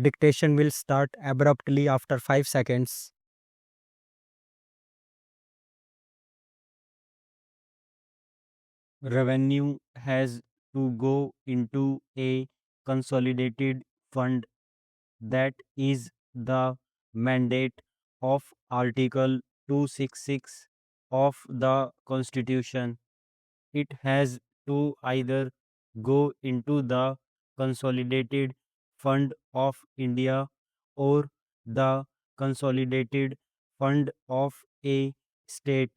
Dictation will start abruptly after 5 seconds. Revenue has to go into a consolidated fund. That is the mandate of Article 266 of the Constitution. It has to either go into the Consolidated Fund of India or the Consolidated Fund of a state.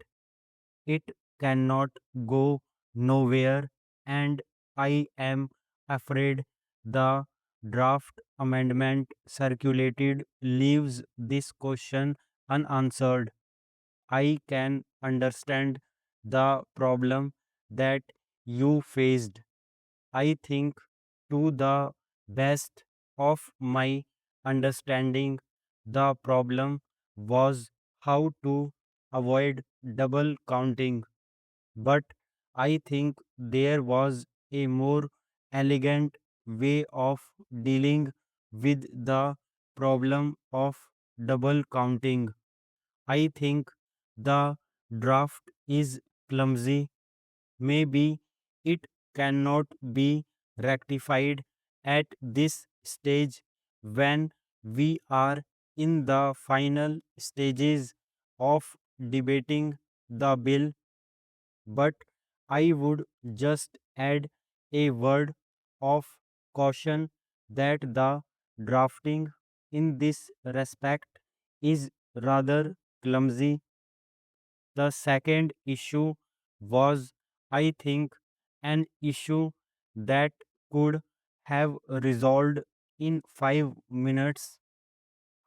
It cannot go nowhere, and I am afraid the draft amendment circulated leaves this question unanswered. I can understand the problem that you faced. I think, to the best of my understanding, the problem was how to avoid double counting. But I think there was a more elegant way of dealing with the problem of double counting. I think the draft is clumsy. Maybe it cannot be rectified at this stage when we are in the final stages of debating the bill, but I would just add a word of caution that the drafting in this respect is rather clumsy. The second issue was, I think, an issue that could have resolved in 5 minutes.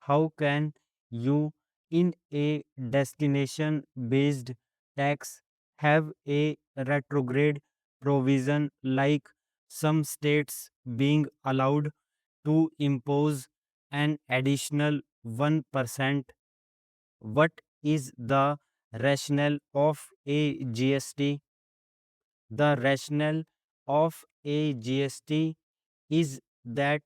How can you, in a destination based tax, have a retrograde provision like some states being allowed to impose an additional 1%? What is the rationale of a GST? The rationale of a GST is that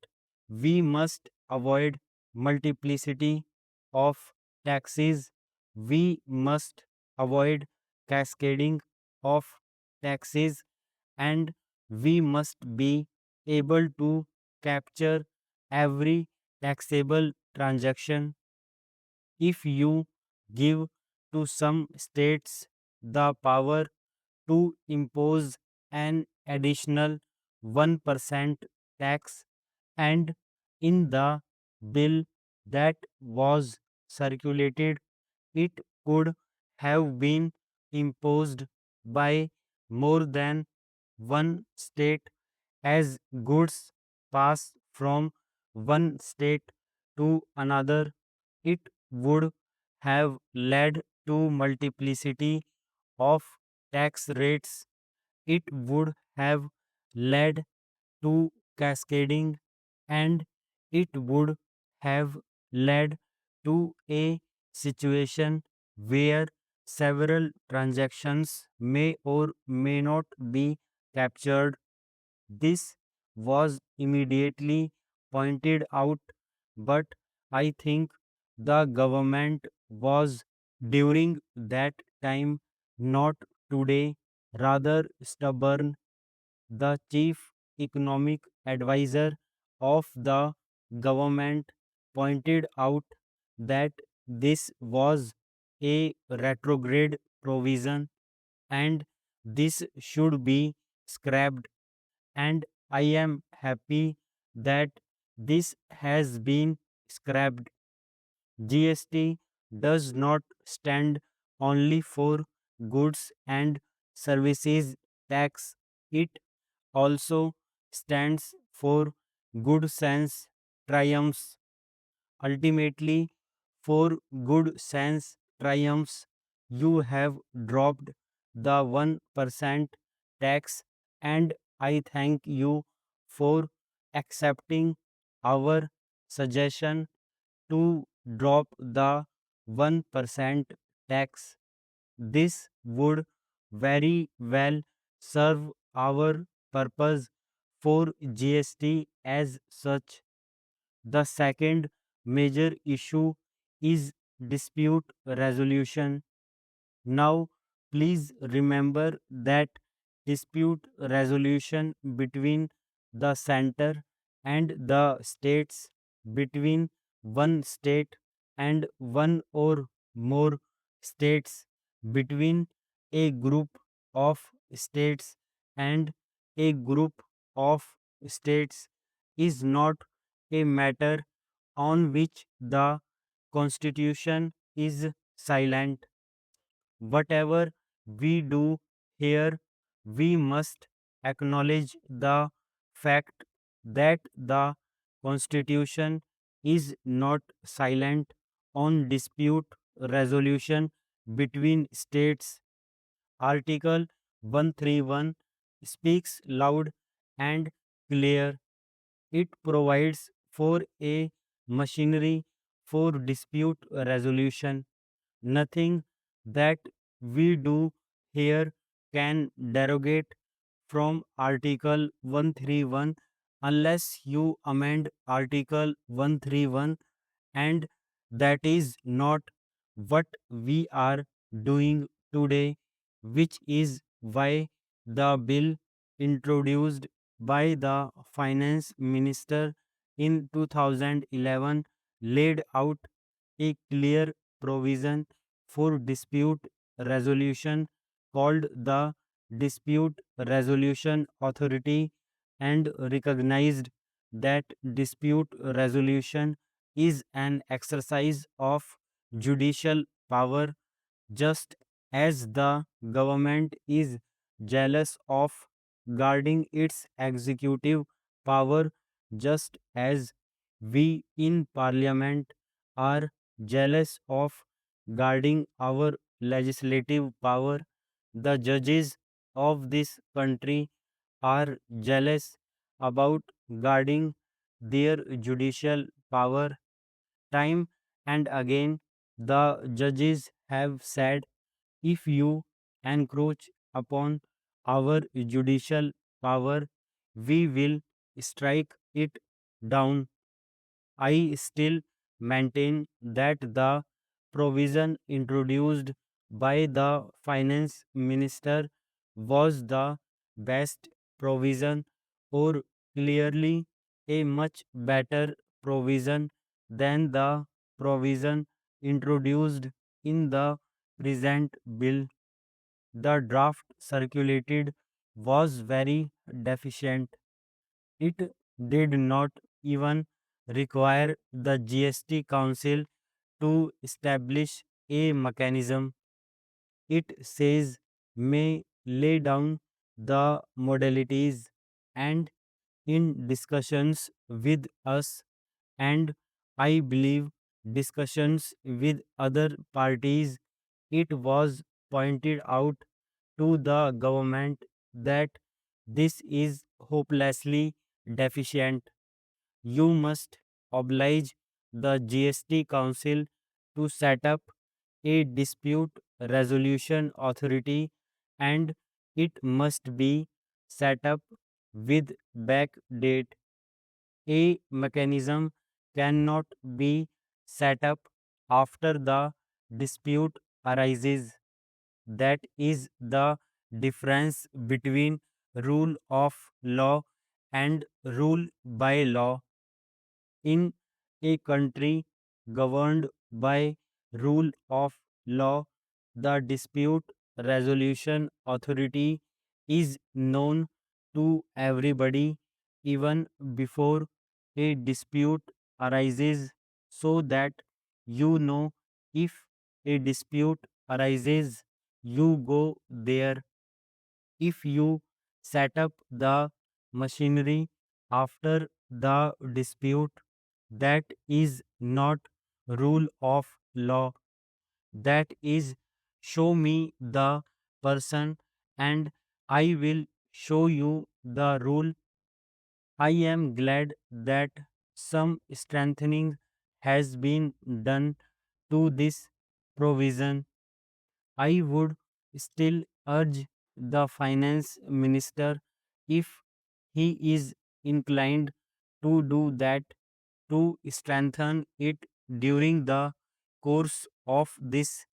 we must avoid multiplicity of taxes. We must avoid cascading of taxes, and we must be able to capture every taxable transaction. If you give to some states the power to impose an additional 1% tax, and in the bill that was circulated, it could have been imposed by more than one state as goods pass from one state to another. It would have led to multiplicity of tax rates. It would have led to cascading, and it would have led to a situation where several transactions may or may not be captured. This was immediately pointed out, but I think the government was during that time, not today, rather stubborn. The chief economic advisor of the government pointed out that this was a retrograde provision and this should be scrapped, and I am happy that this has been scrapped. GST does not stand only for goods and services tax, it also stands for good sense triumphs. Ultimately, for good sense triumphs, you have dropped the 1% tax, and I thank you for accepting our suggestion to drop the 1% tax. This would very well serve our purpose for GST as such. The second major issue is dispute resolution. Now, please remember that dispute resolution between the center and the states, between one state and one or more states, between a group of states and a group of states, is not a matter on which the Constitution is silent. Whatever we do here, we must acknowledge the fact that the Constitution is not silent on dispute resolution between states. Article 131 speaks loud and clear. It provides for a machinery for dispute resolution. Nothing that we do here can derogate from Article 131 unless you amend Article 131, and that is not what we are doing today, which is why the bill introduced by the finance minister in 2011 laid out a clear provision for dispute resolution called the Dispute Resolution Authority, and recognized that dispute resolution is an exercise of judicial power, just as the government is jealous of guarding its executive power, just as we in parliament are jealous of guarding our legislative power. The judges of this country are jealous about guarding their judicial power. Time and again, the judges have said, if you encroach upon our judicial power, we will strike it down. I still maintain that the provision introduced by the finance minister was the best provision, or clearly a much better provision than the provision introduced in the present bill. The draft circulated was very deficient. It did not even require the GST Council to establish a mechanism. It says may lay down the modalities, and in discussions with us, and I believe discussions with other parties, it was pointed out to the government that this is hopelessly deficient. You must oblige the GST Council to set up a dispute resolution authority, and it must be set up with back date. A mechanism cannot be set up after the dispute arises. That is the difference between rule of law and rule by law. In a country governed by rule of law, the dispute resolution authority is known to everybody even before a dispute arises, so that you know if a dispute arises, you go there. If you set up the machinery after the dispute, that is not rule of law. That is show me the person and I will show you the rule. I am glad that some strengthening has been done to this provision. I would still urge the finance minister, if he is inclined to do that, to strengthen it during the course of this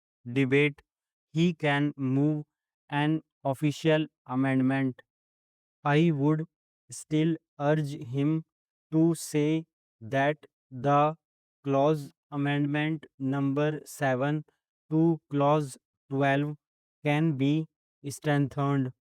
debate, he can move an official amendment. I would still urge him to say that the clause amendment number 7 to clause 12 can be strengthened